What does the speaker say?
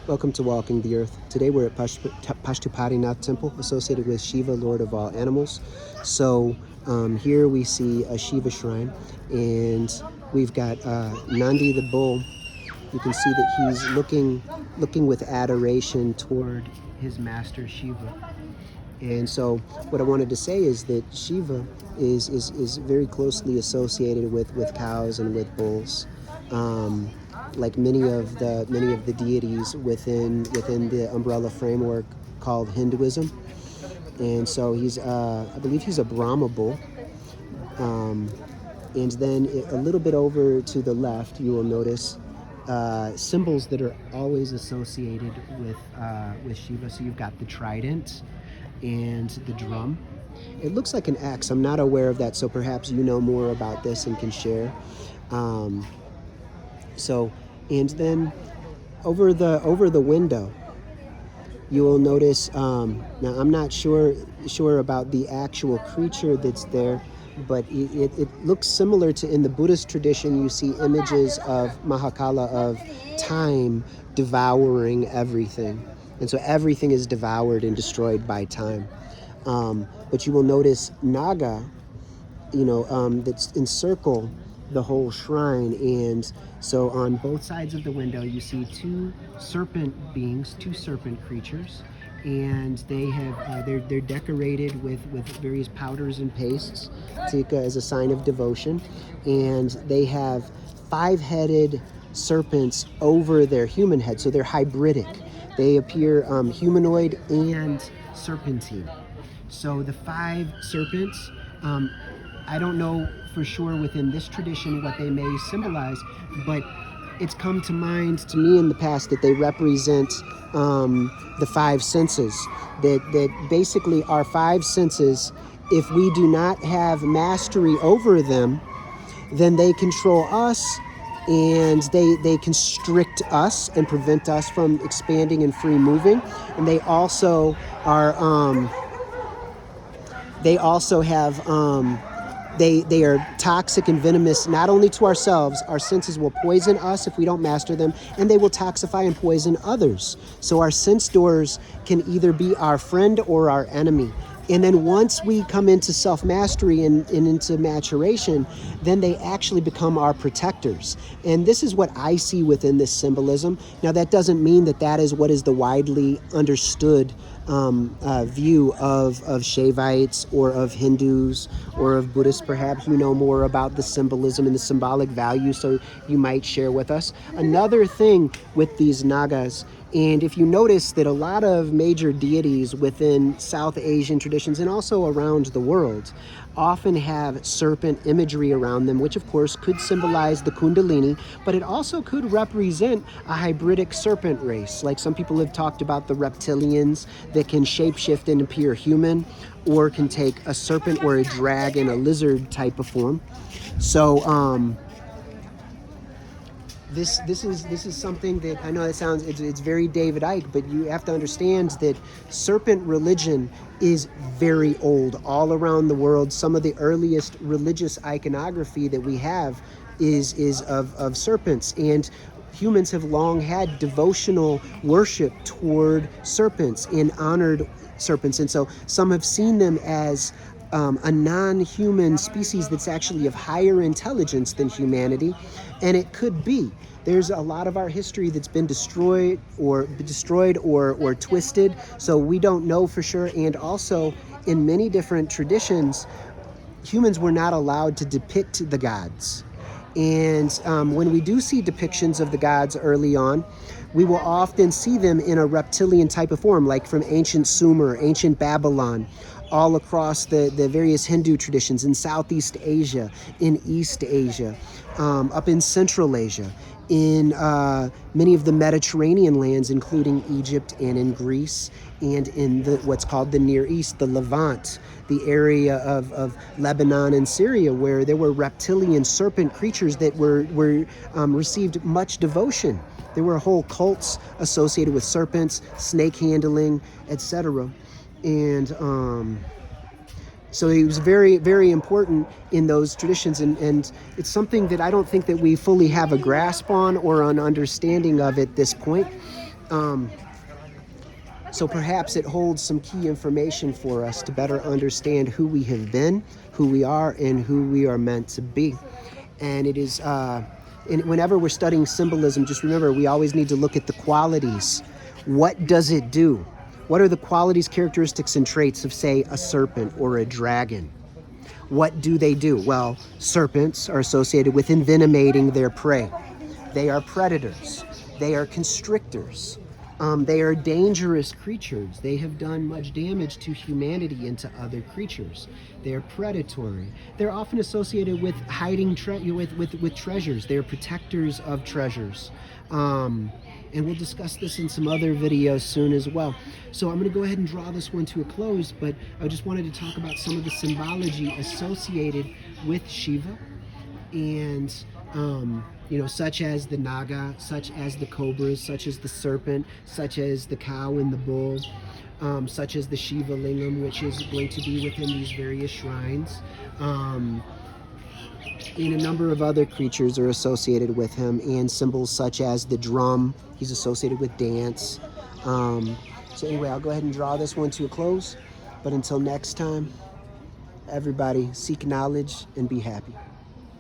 Welcome to Walking the Earth. Today we're at Pashtupatinath Temple, associated with Shiva, Lord of all animals. So here we see a Shiva shrine, and we've got Nandi the bull. You can see that he's looking with adoration toward his master Shiva. And so what I wanted to say is that Shiva is very closely associated with cows and with bulls. Like many of the deities within the umbrella framework called Hinduism. And so I believe he's a Brahma bull. And then a little bit over to the left, you will notice symbols that are always associated with Shiva. So you've got the trident and the drum. It looks like an axe. I'm not aware of that, so perhaps you know more about this and can share. And then over the window, you will notice. Now I'm not sure about the actual creature that's there, but it looks similar to, in the Buddhist tradition, you see images of Mahakala, of time devouring everything, and so everything is devoured and destroyed by time. But you will notice naga, that's encircle the whole shrine. And so on both sides of the window you see two serpent beings, two serpent creatures, and they're decorated with various powders and pastes as a sign of devotion, and they have 5-headed serpents over their human head, so they're hybridic. They appear humanoid and serpentine. So the 5 serpents, I don't know for sure within this tradition what they may symbolize, but it's come to mind to me in the past that they represent the 5 senses. That basically our 5 senses, if we do not have mastery over them, then they control us, and they constrict us and prevent us from expanding and free moving. And they also are they are toxic and venomous, not only to ourselves. Our senses will poison us if we don't master them, and they will toxify and poison others. So our sense doors can either be our friend or our enemy. And then once we come into self-mastery and into maturation, then they actually become our protectors. And this is what I see within this symbolism. Now, that doesn't mean that is what is the widely understood view of Shaivites or of Hindus or of Buddhists. Perhaps you know more about the symbolism and the symbolic value, so you might share with us. Another thing with these nagas, and if you notice that a lot of major deities within South Asian traditions and also around the world often have serpent imagery around them, which of course could symbolize the Kundalini, but it also could represent a hybridic serpent race. Like some people have talked about the reptilians that can shapeshift and appear human, or can take a serpent or a dragon, a lizard type of form. So This is something that I know it's very David Icke, but you have to understand that serpent religion is very old all around the world. Some of the earliest religious iconography that we have is of serpents, and humans have long had devotional worship toward serpents and honored serpents, and so some have seen them as a non-human species that's actually of higher intelligence than humanity. And it could be. There's a lot of our history that's been destroyed or twisted, so we don't know for sure. And also, in many different traditions, humans were not allowed to depict the gods. And when we do see depictions of the gods early on, we will often see them in a reptilian type of form, like from ancient Sumer, ancient Babylon, all across the various Hindu traditions in Southeast Asia, in East Asia, up in Central Asia, in many of the Mediterranean lands, including Egypt and in Greece, and in what's called the Near East, the Levant, the area of Lebanon and Syria, where there were reptilian serpent creatures that were received much devotion. There were whole cults associated with serpents, snake handling, etc. And so it was very, very important in those traditions, and it's something that I don't think that we fully have a grasp on or an understanding of at this point. So perhaps it holds some key information for us to better understand who we have been, who we are, and who we are meant to be. And it is, and whenever we're studying symbolism, just remember we always need to look at the qualities. What does it do? What are the qualities, characteristics, and traits of, say, a serpent or a dragon? What do they do? Well, serpents are associated with envenomating their prey. They are predators. They are constrictors. They are dangerous creatures. They have done much damage to humanity and to other creatures. They are predatory. They're often associated with hiding with treasures. They're protectors of treasures. And we'll discuss this in some other videos soon as well. So I'm going to go ahead and draw this one to a close, but I just wanted to talk about some of the symbology associated with Shiva, and such as the naga, such as the cobras, such as the serpent, such as the cow and the bull, such as the Shiva lingam, which is going to be within these various shrines. And a number of other creatures are associated with him, and symbols such as the drum. He's associated with dance. So anyway, I'll go ahead and draw this one to a close. But until next time, everybody, seek knowledge and be happy.